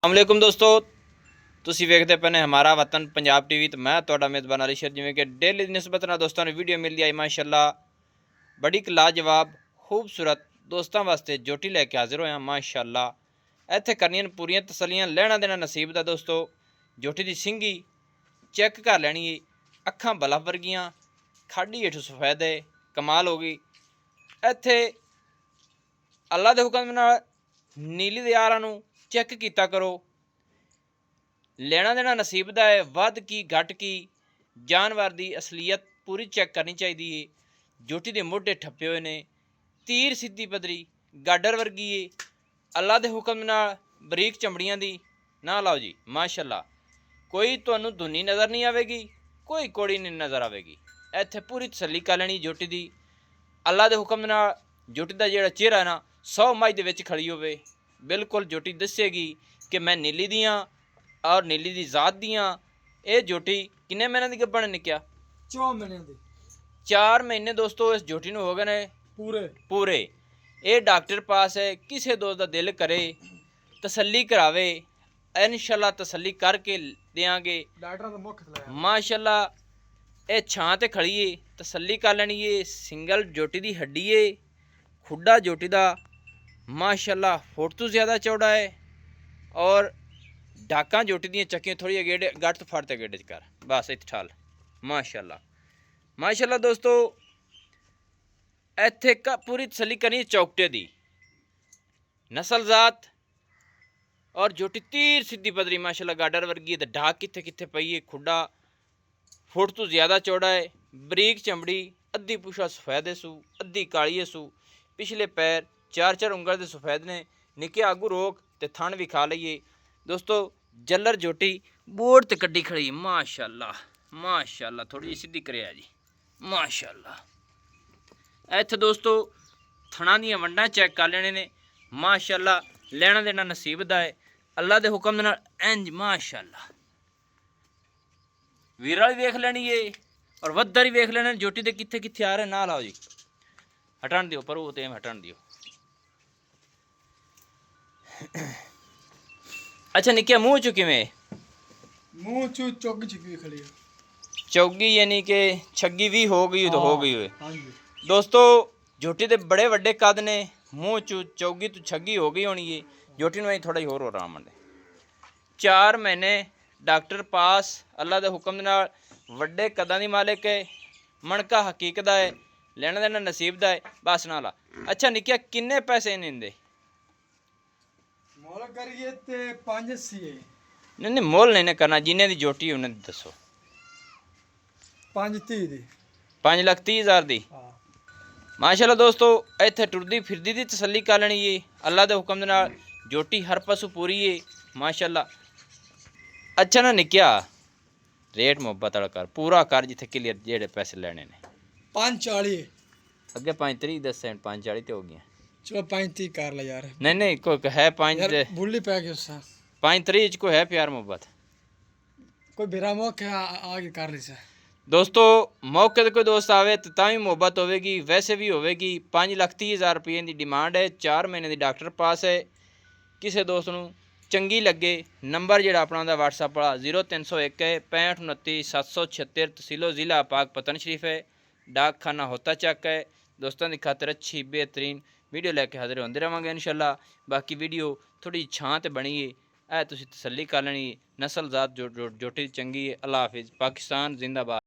अस्सलामुअलैकुम दोस्तों, ਤੁਸੀਂ ਵੇਖਦੇ ਪਏ ਨੇ ਹਮਾਰਾ ਵਤਨ ਪੰਜਾਬ ਟੀਵੀ ਤੇ ਮੈਂ ਤੁਹਾਡਾ ਮੇਜ਼ਬਾਨ ਅਲੀਸ਼ਰ। ਜਿਵੇਂ ਕਿ ਡੇਲੀ ਦੀ ਨਿਸਬਤ ਨਾਲ ਦੋਸਤਾਂ ਨੂੰ ਵੀਡੀਓ ਮਿਲਦੀ ਆਈ ਮਾਸ਼ਾਅੱਲਾ ਬੜੀ ਲਾਜਵਾਬ ਖੂਬਸੂਰਤ ਦੋਸਤਾਂ ਵਾਸਤੇ ਜੋਟੀ ਲੈ ਕੇ ਹਾਜ਼ਰ ਹੋਇਆ ਮਾਸ਼ਾਅੱਲਾ। ਇੱਥੇ ਕਰਨੀਆਂ ਪੂਰੀਆਂ ਤਸੱਲੀਆਂ, ਲੈਣਾ ਦੇਣਾ ਨਸੀਬ ਦਾ ਦੋਸਤੋ। ਜੋਟੀ ਦੀ ਸਿੰਗੀ ਚੈੱਕ ਕਰ ਲੈਣੀ ਹੈ, ਅੱਖਾਂ ਬਲਬ ਵਰਗੀਆਂ, ਖਾਡੀ ਹੇਠ ਸਫੈਦ ਹੈ, ਕਮਾਲ ਹੋ ਗਈ। ਇੱਥੇ ਅੱਲਾ ਦੇ ਹੁਕਮ ਨਾਲ ਨੀਲੀ ਦੇ ਯਾਰਾਂ ਨੂੰ ਚੈੱਕ ਕੀਤਾ ਕਰੋ। ਲੈਣਾ देना नसीब का है, वध की घट की जानवर की असलीयत पूरी चेक करनी चाहिए है। जोटी के मोढे ठप्पे हुए ने, तीर सीधी पदरी गाडर वर्गी है, अल्लाह के हुक्म नाल बरीक चमड़ियां दी ना लाओ जी माशाअल्लाह। कोई तुहानू धुनी नज़र नहीं आएगी, कोई कोड़ी नहीं नज़र आएगी। इत्थे पूरी तसल्ली कर लेनी जोटी की। अल्लाह के हुक्म नाल जोटी का जिहड़ा चेहरा है ना 100 मई दे विच खड़ी होवे, बिल्कुल जोटी दसेगी कि मैं नीली दी हां और नीली दी जात दियाँ। ये जोटी किन्ने महीने की गब्बन निकया? 4 महीने दी। 4 महीने दोस्तों इस जोटी नूं हो गए ने पूरे। ये डॉक्टर पास है, किसी दोस्त का दिल करे तसल्ली करावे, इंशाअल्लाह तसल्ली करके देंगे माशाअल्लाह। ये छां ते खड़ी है, तसल्ली कर लेनी है। सिंगल जोटी दी हड्डी है, खुड्डा जोटी दा माशाअल्लाह फुट तो ज़्यादा चौड़ा है और डाका जोटी दी चक्कियां थोड़ी गेड़े गट तो फट गेड़े कर बस इत ठाल माशाअल्लाह माशाअल्लाह। दोस्तों इत्थे पूरी तसल्ली करनी चौकटे दी नस्ल जात और जोटी तीर सीधी पदरी माशाअल्लाह गाडर वर्गी है। ढाक कित्थे कित्थे पई है, खुड्डा फुट तो ज़्यादा चौड़ा है, बरीक चमड़ी, अद्धी पुछा सफेद है सू, अद्धी काली है सू, पिछले पैर 4-4 उंगल के सफेद ने, निके आगू रोक ते थन भी खा लईए दोस्तों। जलर जोटी बोर्ड ते कड्डी खड़ी माशाअल्लाह माशाअल्लाह। थोड़ी जी सीधी करे जी माशाअल्लाह। इत्थे दोस्तों थणा दियां वंडां चेक कर लेने ने माशाअल्लाह। लेना देना नसीब दा है, अल्लाह दे हुक्म दे नाल इंज माशाअल्लाह। वीरा भी वेख लेनी है और वद्दर भी वेख लेने। जोटी दे कित्थे कित्थे आ रहे ना लाओ जी, हटन दियो पर वो ते हटन दियो। अच्छा निक्किया मूँह चु किवें? मुंह चू चौगी छिपी खड़ी है। चौगी यानी कि छग्गी भी हो गई तो हो गई हुए। हाँ जी दोस्तों जोटी दे बड़े वड्डे कद ने, मूँह चू चौगी तो छग्गी हो गई होनी है। जोटी नूं थोड़ा ही होर आराम आंदे। 4 महीने डॉक्टर पास, अल्लाह दे हुक्म दे नाल वड्डे कदां दी मालिक है, मणका हकीकत दा है, लेना देना नसीब दा है बस ना ला। अच्छा निक्किया किन्ने पैसे नहीं दिंदे? मोल करिए ते 580 है। नहीं मोल नहीं करना, जिन्हें दी जोटी उन्हें दी दसो। 530 दी 5,30,000 दी माशाअल्लाह। दोस्तों इत्थे टुरदी फिरदी दी तसल्ली कर लेनी है, अल्लाह दे हुक्म दे नाल जोटी हर पासों पूरी है माशाअल्लाह। अच्छा ना निक्किया रेट मुहब्बत वाला कर, पूरा कर जिथे क्लियर जेड़े पैसे लेने ने। 540 अगे 35 दस 540 तो हो गया। चलो 35 कर ले यार। नहीं कोई है 5 यार भूली पै गई उससे 35 को है प्यार मोहब्बत। कोई बिरा मौके आगे कर ली से दोस्तों मौके ते कोई दोस्त आवे तो तां भी मोहब्बत होवेगी, वैसे भी होवेगी। 5,30,000 रुपये की डिमांड है, 4 महीने की डॉक्टर पास है। किसी दोस्त नूं चंगी लगे नंबर जिहड़ा अपना दा WhatsApp वाला 0301 है 6529 776, तहसीलो ज़िला पाक पतन शरीफ है, डाक खाना होता चक है। दोस्तों की खातर अच्छी बेहतरीन वीडियो लैके हाजिर होंदे रहांगे इंशाअल्लाह। बाकी वीडियो थोड़ी छां ते बनी है, तुसीं तसल्ली कर लैनी। नस्ल जात जोटी चंगी है। अल्लाह हाफिज़। पाकिस्तान जिंदाबाद।